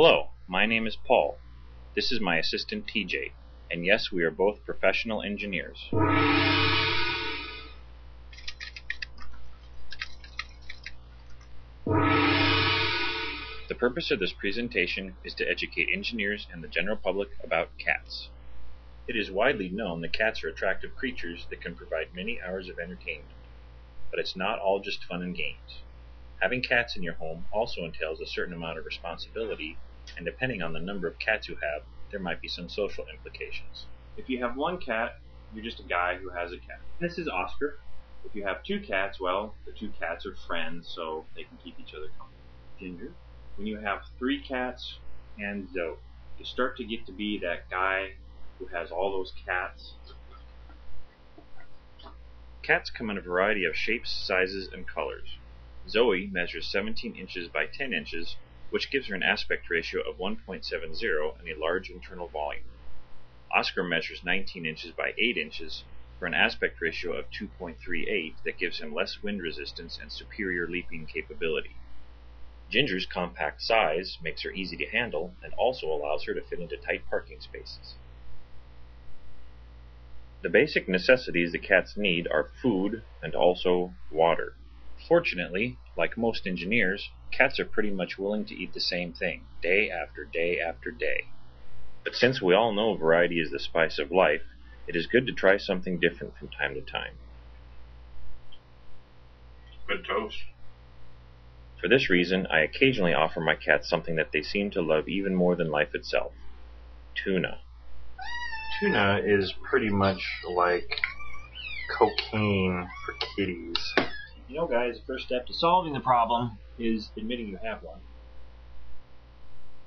Hello, my name is Paul. This is my assistant TJ, and yes, we are both professional engineers. The purpose of this presentation is to educate engineers and the general public about cats. It is widely known that cats are attractive creatures that can provide many hours of entertainment. But it's not all just fun and games. Having cats in your home also entails a certain amount of responsibility, and depending on the number of cats you have, there might be some social implications. If you have one cat, you're just a guy who has a cat. This is Oscar. If you have two cats, well, the two cats are friends, so they can keep each other company. Ginger. When you have three cats and Zoe, you start to get to be that guy who has all those cats. Cats come in a variety of shapes, sizes, and colors. Zoe measures 17 inches by 10 inches, which gives her an aspect ratio of 1.70 and a large internal volume. Oscar measures 19 inches by 8 inches for an aspect ratio of 2.38 that gives him less wind resistance and superior leaping capability. Ginger's compact size makes her easy to handle and also allows her to fit into tight parking spaces. The basic necessities the cats need are food and also water. Fortunately, like most engineers, cats are pretty much willing to eat the same thing, day after day after day. But since we all know variety is the spice of life, it is good to try something different from time to time. Good toast. For this reason, I occasionally offer my cats something that they seem to love even more than life itself: tuna. Tuna is pretty much like cocaine for kitties. You know, guys, the first step to solving the problem is admitting you have one.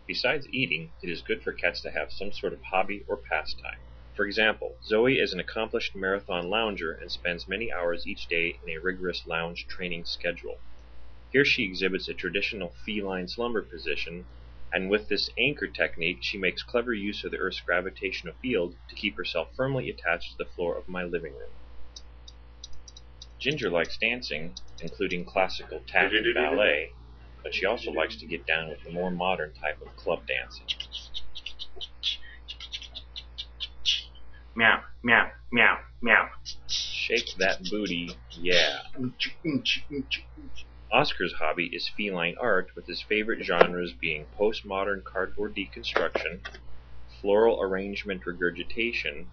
Besides eating, it is good for cats to have some sort of hobby or pastime. For example, Zoe is an accomplished marathon lounger and spends many hours each day in a rigorous lounge training schedule. Here she exhibits a traditional feline slumber position, and with this anchor technique, she makes clever use of the Earth's gravitational field to keep herself firmly attached to the floor of my living room. Ginger likes dancing, including classical tap and ballet, but she also likes to get down with the more modern type of club dancing. Meow, meow, meow, meow. Shake that booty, yeah. Oscar's hobby is feline art, with his favorite genres being postmodern cardboard deconstruction, floral arrangement regurgitation,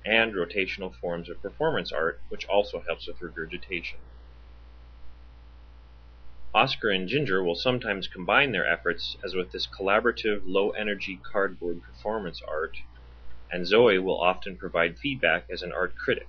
and rotational forms of performance art, which also helps with regurgitation. Oscar and Ginger will sometimes combine their efforts, as with this collaborative, low-energy cardboard performance art, and Zoe will often provide feedback as an art critic.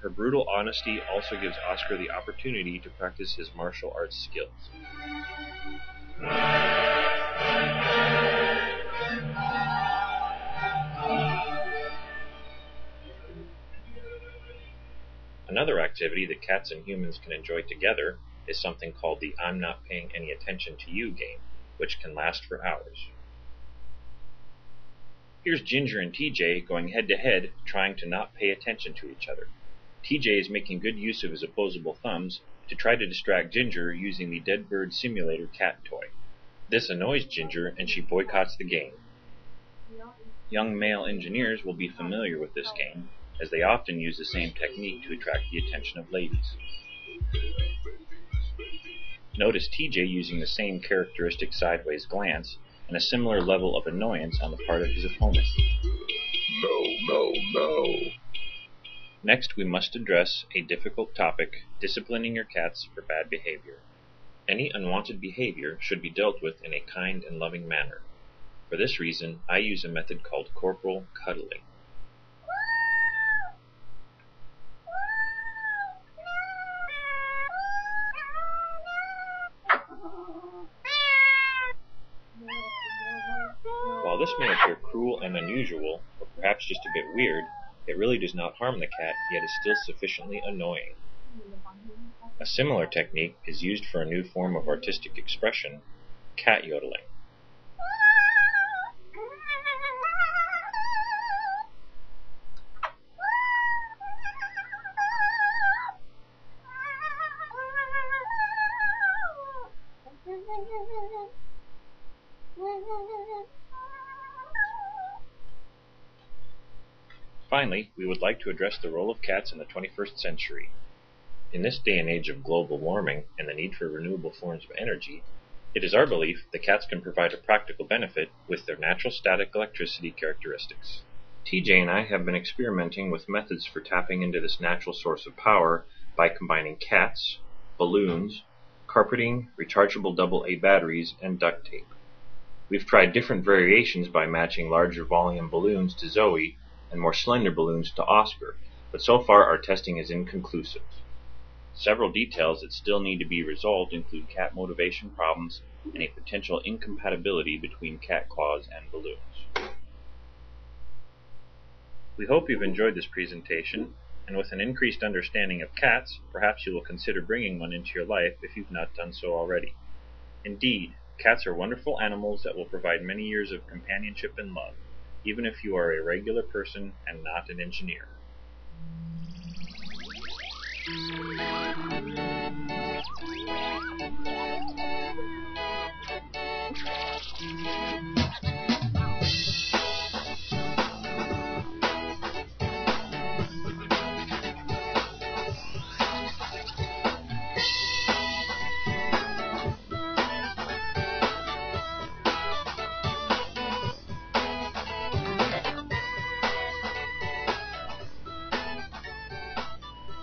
Her brutal honesty also gives Oscar the opportunity to practice his martial arts skills. Another activity that cats and humans can enjoy together is something called the "I'm not paying any attention to you" game, which can last for hours. Here's Ginger and TJ going head-to-head, trying to not pay attention to each other. TJ is making good use of his opposable thumbs to try to distract Ginger using the Dead Bird Simulator cat toy. This annoys Ginger, and she boycotts the game. Young male engineers will be familiar with this game, as they often use the same technique to attract the attention of ladies. Notice TJ using the same characteristic sideways glance and a similar level of annoyance on the part of his opponent. No. Next, we must address a difficult topic: disciplining your cats for bad behavior. Any unwanted behavior should be dealt with in a kind and loving manner. For this reason, I use a method called corporal cuddling. While this may appear cruel and unusual, or perhaps just a bit weird, it really does not harm the cat, yet is still sufficiently annoying. A similar technique is used for a new form of artistic expression: cat yodeling. Finally, we would like to address the role of cats in the 21st century. In this day and age of global warming and the need for renewable forms of energy, it is our belief that cats can provide a practical benefit with their natural static electricity characteristics. TJ and I have been experimenting with methods for tapping into this natural source of power by combining cats, balloons, carpeting, rechargeable AA batteries, and duct tape. We've tried different variations by matching larger volume balloons to Zoe and more slender balloons to Oscar, but so far our testing is inconclusive. Several details that still need to be resolved include cat motivation problems and a potential incompatibility between cat claws and balloons. We hope you've enjoyed this presentation, and with an increased understanding of cats, perhaps you will consider bringing one into your life if you've not done so already. Indeed, cats are wonderful animals that will provide many years of companionship and love, even if you are a regular person and not an engineer.